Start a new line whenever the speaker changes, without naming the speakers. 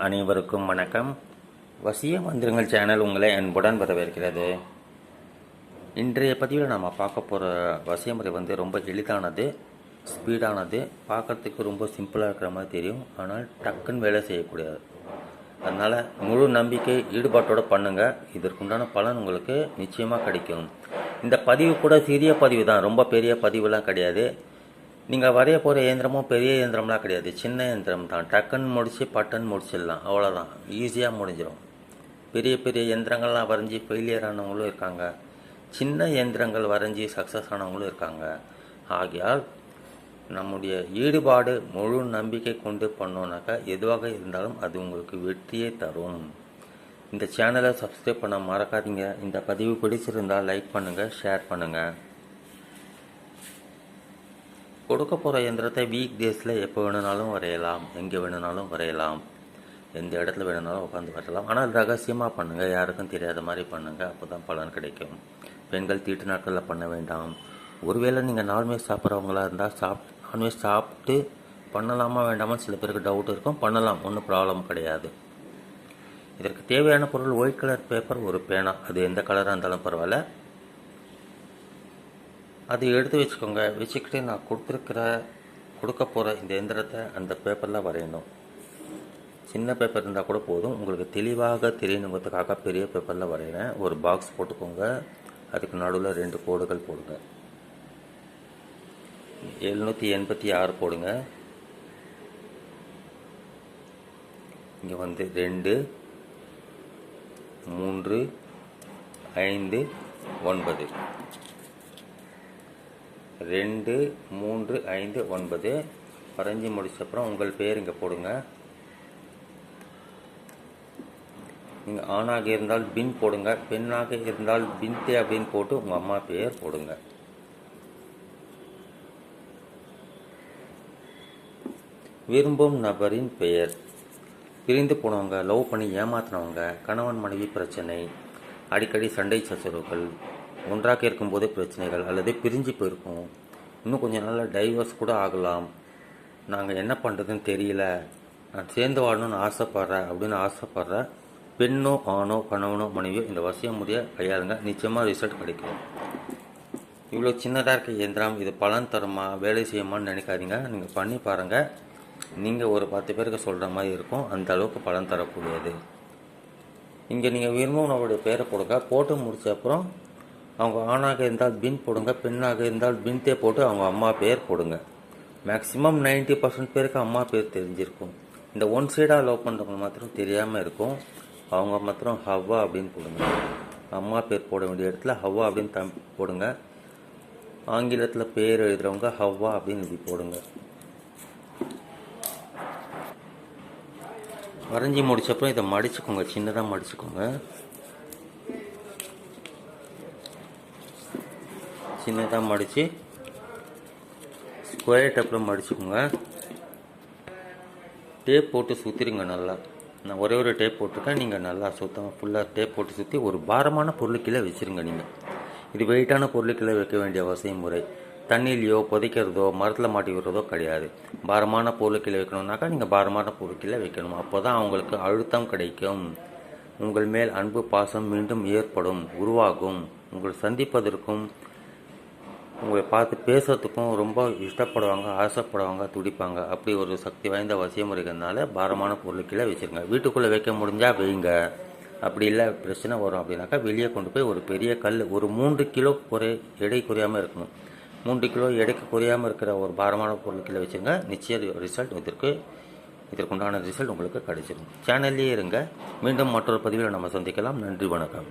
அனைவருக்கும் வணக்கம். வசிய மந்திரங்கள் சேனல் உங்களை அன்புடன் வரவேற்கிறது. இன்றைய பதிவில் நாம் பார்க்க போகிற வசிய முறை ரொம்ப எளிதானது, ஸ்பீடானது, பார்க்குறதுக்கு ரொம்ப சிம்பிளாக இருக்கிற மாதிரி தெரியும். ஆனால் டக்குன்னு வேலை செய்யக்கூடாது. அதனால் முழு நம்பிக்கை ஈடுபாட்டோடு பண்ணுங்கள். இதற்குண்டான பலன் உங்களுக்கு நிச்சயமாக கிடைக்கும். இந்த பதிவு கூட சிறிய பதிவு தான், ரொம்ப பெரிய பதிவுலாம் கிடையாது. நீங்கள் வரைய போகிற இயந்திரமும் பெரிய இயந்திரம்லாம் கிடையாது, சின்ன இயந்திரம் தான். டக்குன்னு முடித்து பட்டன் முடிச்சிடலாம், அவ்வளோதான். ஈஸியாக முடிஞ்சிடும். பெரிய பெரிய இயந்திரங்கள்லாம் வரைஞ்சி ஃபெயிலியர் ஆனவங்களும் இருக்காங்க, சின்ன இயந்திரங்கள் வரைஞ்சி சக்ஸஸ் ஆனவங்களும் இருக்காங்க. ஆகையால் நம்முடைய ஈடுபாடு, முழு நம்பிக்கை கொண்டு பண்ணோன்னாக்கா எதுவாக இருந்தாலும் அது உங்களுக்கு வெற்றியே தரும். இந்த சேனலை சப்ஸ்கிரைப் பண்ண மறக்காதீங்க. இந்த பதிவு பிடிச்சிருந்தால் லைக் பண்ணுங்கள், ஷேர் பண்ணுங்கள். கொடுக்க போகிற இயந்திரத்தை வீக் டேஸில் எப்போ வேணுனாலும் வரையலாம், எங்கே வேணுனாலும் வரையலாம், எந்த இடத்துல வேணுனாலும் உட்காந்து வரையலாம். ஆனால் ரகசியமாக பண்ணுங்கள், யாருக்கும் தெரியாத மாதிரி பண்ணுங்கள், அப்போ தான் பலன் கிடைக்கும். பெண்கள் தீட்டு நாட்களில் பண்ண வேண்டாம். ஒருவேளை நீங்கள் நான்வெஜ் சாப்பிட்றவங்களா இருந்தால் நான்வெஜ் சாப்பிட்டு பண்ணலாமா வேண்டாமா சில பேருக்கு டவுட் இருக்கும். பண்ணலாம், ஒன்றும் ப்ராப்ளம் கிடையாது. இதற்கு தேவையான பொருள் ஒயிட் கலர் பேப்பர், ஒரு பேனா, அது எந்த கலராக இருந்தாலும் பரவாயில்ல. அது எடுத்து வச்சுக்கோங்க. வச்சுக்கிட்டு நான் கொடுக்க போகிற இந்த எந்திரத்தை அந்த பேப்பரில் வரையணும். சின்ன பேப்பர் இருந்தால் கூட போதும். உங்களுக்கு தெளிவாக தெரியணுங்கிறதுக்காக பெரிய பேப்பரில் வரைகிறேன். ஒரு பாக்ஸ் போட்டுக்கோங்க. அதுக்கு நடுவில் 2 கோடுகள் போடுங்க. 786 போடுங்க. இங்கே 2 3 5 9 2 3 5 9 வரைஞ்சி முடிச்சப்புறம் உங்கள் பேர் இங்கே போடுங்க. நீங்கள் ஆணாக இருந்தால் பின் போடுங்க, பெண்ணாக இருந்தால் பின்தே அப்படின்னு போட்டு உங்கள் அம்மா பேர் போடுங்க. விரும்பும் நபரின் பெயர். பிரிந்து போனவங்க, லவ் பண்ணி ஏமாத்தினவங்க, கணவன் மனைவி பிரச்சனை, அடிக்கடி சண்டை சச்சரவுகள், ஒன்றாக இருக்கும்போதே பிரச்சனைகள், அல்லது பிரிஞ்சு போயிருக்கோம், இன்னும் கொஞ்சம் நாளில் டைவர்ஸ் கூட ஆகலாம், நாங்கள் என்ன பண்ணுறதுன்னு தெரியல, நான் சேர்ந்து வாழணும்னு ஆசைப்பட்றேன் அப்படின்னு ஆசைப்பட்ற பெண்ணோ ஆணோ கணவனோ மனைவியோ இந்த வசிய முறையை கையாளுங்க. நிச்சயமாக ரிசல்ட் கிடைக்கும். இவ்வளோ சின்னதாக இருக்க இயந்திரம் இது பலன் தருமா, வேலை செய்யுமான்னு நினைக்காதீங்க. நீங்கள் பண்ணி பாருங்கள். நீங்கள் ஒரு 10 பேருக்கு சொல்கிற மாதிரி இருக்கும். அந்த அளவுக்கு பலன் தரக்கூடியது. இங்கே நீங்கள் விரும்பினவங்களுடைய பேரை போடுங்க. போட்டு முடிச்ச அப்புறம் அவங்க ஆணாக இருந்தால் பின் போடுங்க, பெண்ணாக இருந்தால் பின்தே போட்டு அவங்க அம்மா பேர் போடுங்க. மேக்ஸிமம் 90% பேருக்கு அம்மா பேர் தெரிஞ்சிருக்கும். இந்த ஒன் சைடாக லவ் பண்ணுறவங்க மாத்திரம் தெரியாமல் இருக்கும். அவங்க மாத்திரம் ஹவ்வா அப்படின்னு போடுங்க. அம்மா பேர் போட வேண்டிய இடத்துல ஹவ்வா அப்படின்னு போடுங்க. ஆங்கிலத்தில் பேர் எழுதுகிறவங்க ஹவ்வா அப்படின்னு இப்படி போடுங்க. வரைஞ்சி முடிச்சப்பறம் இதை மடிச்சுக்கோங்க, சின்னதாக மடிச்சுக்கோங்க. சின்னதாக மடித்து ஸ்கொயர் டேப்பில் மடிச்சுக்கோங்க. டேப் போட்டு சுற்றிடுங்க நல்லா. நான் ஒரே ஒரு டேப் போட்டிருக்கேன். நீங்கள் நல்லா சுத்தமாக ஃபுல்லாக டேப் போட்டு சுற்றி ஒரு பாரமான பொருளுக்கீழே வச்சுருங்க. நீங்கள் இது வெயிட்டான பொருளுக்கீழே வைக்க வேண்டிய அவசியம் முறை. தண்ணியிலையோ புதைக்கிறதோ மரத்தில் மாட்டி விடுறதோ கிடையாது. பாரமான பொருளுக்கீழே வைக்கணுன்னாக்கா நீங்கள் பாரமான பொருளுக்கீழே வைக்கணும். அப்போ தான் அவங்களுக்கு அழுத்தம் கிடைக்கும். உங்கள் மேல் அன்பு பாசம் மீண்டும் ஏற்படும், உருவாகும். உங்கள் சந்திப்பதற்கும் உங்களை பார்த்து பேசுறதுக்கும் ரொம்ப இஷ்டப்படுவாங்க, ஆசைப்படுவாங்க, துடிப்பாங்க. அப்படி ஒரு சக்தி வாய்ந்த வசிய முறைகள்னால பாரமான பொருளுக்கீழே வச்சுருங்க. வீட்டுக்குள்ளே வைக்க முடிஞ்சால் வைங்க. அப்படி இல்லை பிரச்சனை வரும் அப்படின்னாக்கா வெளியே கொண்டு போய் ஒரு பெரிய கல், ஒரு 3 கிலோ எடை குறையாமல் இருக்கணும். 3 கிலோ எடைக்கு குறையாமல் இருக்கிற ஒரு பாரமான பொருளுக்கீழே வச்சுருங்க. நிச்சயம் ரிசல்ட் இதற்குண்டான ரிசல்ட் உங்களுக்கு கிடைச்சிடும். சேனல்லே இருங்க. மீண்டும் மற்றொரு பதிவில் நம்ம சந்திக்கலாம். நன்றி, வணக்கம்.